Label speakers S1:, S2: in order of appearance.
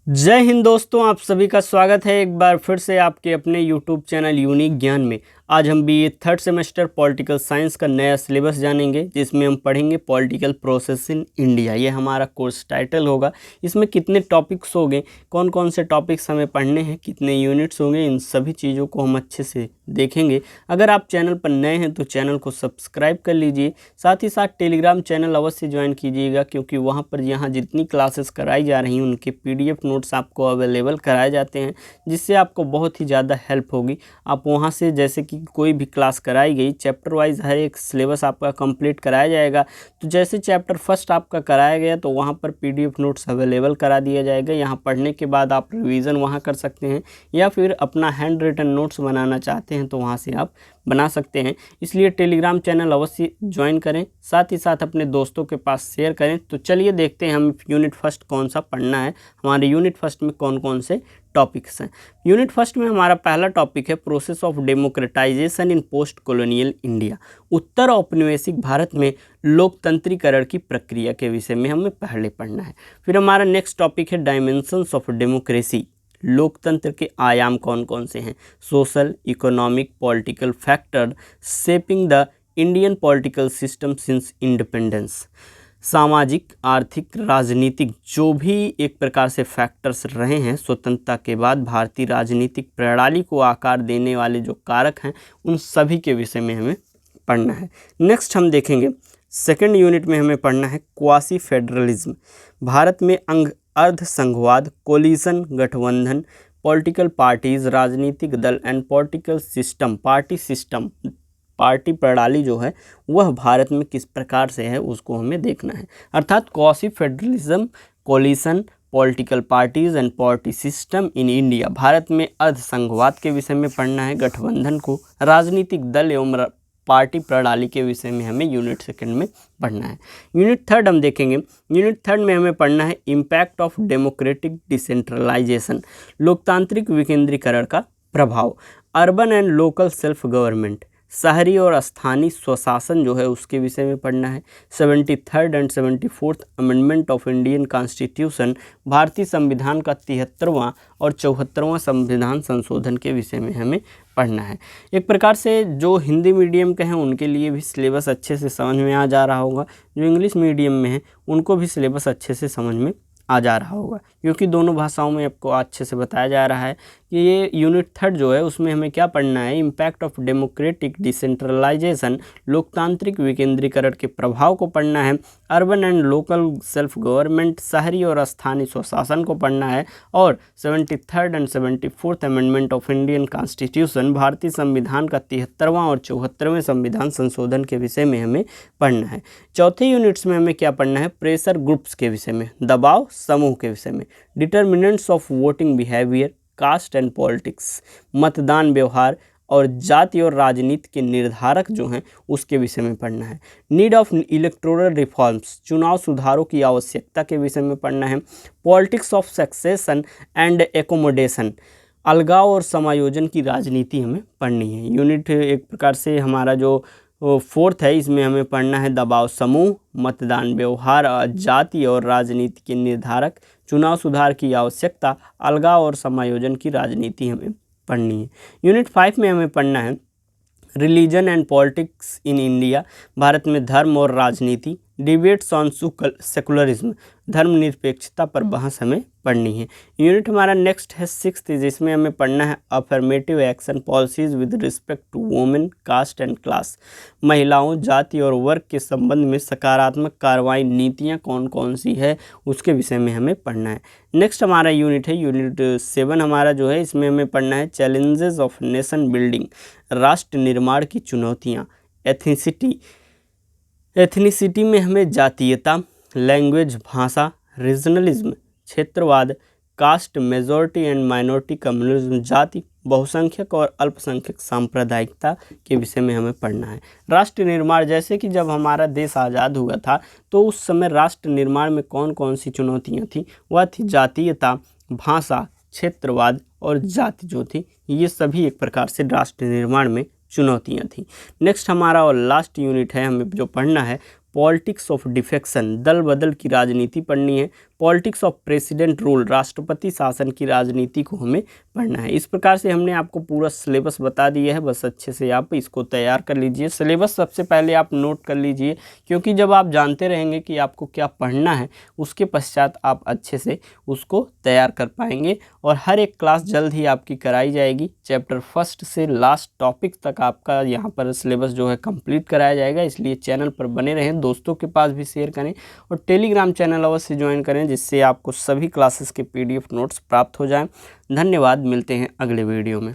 S1: जय हिंद दोस्तों, आप सभी का स्वागत है एक बार फिर से आपके अपने YouTube चैनल यूनिक ज्ञान में। आज हम BA third semester political science का नया सिलेबस जानेंगे, जिसमें हम पढ़ेंगे पॉलिटिकल प्रोसेस इन इंडिया। ये हमारा कोर्स टाइटल होगा। इसमें कितने टॉपिक्स होंगे, कौन कौन से टॉपिक्स हमें पढ़ने हैं, कितने यूनिट्स होंगे, इन सभी चीज़ों को हम अच्छे से देखेंगे। अगर आप चैनल पर नए हैं तो चैनल को सब्सक्राइब कर लीजिए। साथ ही साथ टेलीग्राम चैनल अवश्य ज्वाइन कीजिएगा, क्योंकि वहाँ पर यहाँ जितनी क्लासेस कराई जा रही हैं उनके PDF नोट्स आपको अवेलेबल कराए जाते हैं, जिससे आपको बहुत ही ज़्यादा हेल्प होगी। आप वहाँ से जैसे कि कोई भी क्लास कराई गई, चैप्टर वाइज हर एक सिलेबस आपका कंप्लीट कराया जाएगा। तो जैसे चैप्टर फर्स्ट आपका कराया गया तो वहाँ पर PDF नोट्स अवेलेबल करा दिया जाएगा। यहाँ पढ़ने के बाद आप रिवीजन वहाँ कर सकते हैं, या फिर अपना हैंड रिटन नोट्स बनाना चाहते हैं तो वहाँ से आप बना सकते हैं। इसलिए टेलीग्राम चैनल अवश्य ज्वाइन करें, साथ ही साथ अपने दोस्तों के पास शेयर करें। तो चलिए देखते हैं हम यूनिट फर्स्ट कौन सा पढ़ना है, हमारे यूनिट फर्स्ट में कौन कौन से टॉपिक्स हैं। यूनिट फर्स्ट में हमारा पहला टॉपिक है process of democratization in post colonial India. उत्तर औपनिवेशिक भारत में लोकतंत्रीकरण की प्रक्रिया के विषय में हमें पहले पढ़ना है। फिर हमारा नेक्स्ट टॉपिक है डायमेंशंस ऑफ डेमोक्रेसी। लोकतंत्र के आयाम कौन कौन से हैं। Social, economic, political factor shaping the Indian political system since independence. सामाजिक, आर्थिक, राजनीतिक जो भी एक प्रकार से फैक्टर्स रहे हैं स्वतंत्रता के बाद भारतीय राजनीतिक प्रणाली को आकार देने वाले जो कारक हैं, उन सभी के विषय में हमें पढ़ना है। नेक्स्ट हम देखेंगे सेकंड यूनिट में हमें पढ़ना है क्वासी फेडरलिज्म। भारत में अंग अर्ध संघवाद, कोलिशन, गठबंधन, पॉलिटिकल पार्टीज, राजनीतिक दल and political system, party system, party प्रणाली जो है वह भारत में किस प्रकार से है उसको हमें देखना है। अर्थात quasi federalism, coalition, political parties and party system in India. भारत में अर्ध संघवाद के विषय में पढ़ना है, गठबंधन को, राजनीतिक दल एवं पार्टी प्रणाली के विषय में हमें यूनिट सेकंड में पढ़ना है। यूनिट थर्ड हम देखेंगे। यूनिट थर्ड में हमें पढ़ना है इम्पैक्ट ऑफ डेमोक्रेटिक डिसेंट्रलाइजेशन, लोकतांत्रिक विकेंद्रीकरण का प्रभाव, urban and local self government, शहरी और स्थानीय स्वशासन जो है उसके विषय में पढ़ना है। 73rd and 74th amendment of Indian constitution, भारतीय संविधान का 73वां और 74वां संविधान संशोधन के विषय में हमें पढ़ना है। एक प्रकार से जो हिंदी मीडियम के हैं उनके लिए भी सिलेबस अच्छे से समझ में आ जा रहा होगा, जो इंग्लिश मीडियम में हैं उनको भी सिलेबस अच्छे से समझ में आ जा रहा होगा, क्योंकि दोनों भाषाओं में आपको अच्छे से बताया जा रहा है कि ये यूनिट थर्ड जो है उसमें हमें क्या पढ़ना है। इम्पैक्ट ऑफ डेमोक्रेटिक डिसेंट्रलाइजेशन, लोकतांत्रिक विकेंद्रीकरण के प्रभाव को पढ़ना है। Urban and local self government, शहरी और स्थानीय स्वशासन को पढ़ना है। और 73rd and 74th amendment of Indian constitution, भारतीय संविधान का 73वां और 74वें संविधान संशोधन के विषय में हमें पढ़ना है। चौथे यूनिट्स में हमें क्या पढ़ना है, प्रेशर ग्रुप्स के विषय में, दबाव समूह के विषय में, determinants of voting behaviour, caste and politics, मतदान व्यवहार और जाति और राजनीति के निर्धारक जो हैं उसके विषय में पढ़ना है। नीड ऑफ इलेक्टोरल रिफॉर्म्स, चुनाव सुधारों की आवश्यकता के विषय में पढ़ना है। Politics of succession and accommodation, अलगाव और समायोजन की राजनीति हमें पढ़नी है। यूनिट एक प्रकार से हमारा जो फोर्थ है, इसमें हमें पढ़ना है दबाव समूह, मतदान व्यवहार, जाति और राजनीति के निर्धारक, चुनाव सुधार की आवश्यकता, अलगाव और समायोजन की राजनीति हमें पढ़नी है। यूनिट 5 में हमें पढ़ना है religion and politics in India, भारत में धर्म और राजनीति, डिबेट्स ऑन सेकुलरिज्म, धर्मनिरपेक्षता पर बहस हमें पढ़नी है। यूनिट हमारा नेक्स्ट है सिक्स्थ, जिसमें हमें पढ़ना है affirmative action policies with respect to women, caste and class, महिलाओं, जाति और वर्ग के संबंध में सकारात्मक कार्रवाई नीतियाँ कौन कौन सी है उसके विषय में हमें पढ़ना है। नेक्स्ट हमारा यूनिट है यूनिट 7 हमारा जो है, इसमें हमें पढ़ना है चैलेंजेस ऑफ नेशन बिल्डिंग, राष्ट्र निर्माण की चुनौतियाँ, एथनिसिटी में हमें जातीयता, लैंग्वेज भाषा, रीजनलिज्म क्षेत्रवाद, caste majority and minority communalism, जाति, बहुसंख्यक और अल्पसंख्यक सांप्रदायिकता के विषय में हमें पढ़ना है। राष्ट्र निर्माण, जैसे कि जब हमारा देश आज़ाद हुआ था तो उस समय राष्ट्र निर्माण में कौन कौन सी चुनौतियाँ थी, वह थी जातीयता, भाषा, क्षेत्रवाद और जाति जो थी, ये सभी एक प्रकार से राष्ट्र निर्माण में चुनौतियाँ थीं। नेक्स्ट हमारा और लास्ट यूनिट है, हमें जो पढ़ना है पॉलिटिक्स ऑफ डिफेक्शन, दल बदल की राजनीति पढ़नी है। पॉलिटिक्स ऑफ प्रेसिडेंट रूल, राष्ट्रपति शासन की राजनीति को हमें पढ़ना है। इस प्रकार से हमने आपको पूरा सिलेबस बता दिया है, बस अच्छे से आप इसको तैयार कर लीजिए। सिलेबस सबसे पहले आप नोट कर लीजिए, क्योंकि जब आप जानते रहेंगे कि आपको क्या पढ़ना है उसके पश्चात आप अच्छे से उसको तैयार कर पाएंगे। और हर एक क्लास जल्द ही आपकी कराई जाएगी। चैप्टर फर्स्ट से लास्ट टॉपिक तक आपका यहाँ पर सिलेबस जो है कंप्लीट कराया जाएगा, इसलिए चैनल पर बने रहें, दोस्तों के पास भी शेयर करें और टेलीग्राम चैनल अवश्य ज्वाइन करें, जिससे आपको सभी क्लासेस के PDF नोट्स प्राप्त हो जाएं। धन्यवाद, मिलते हैं अगले वीडियो में।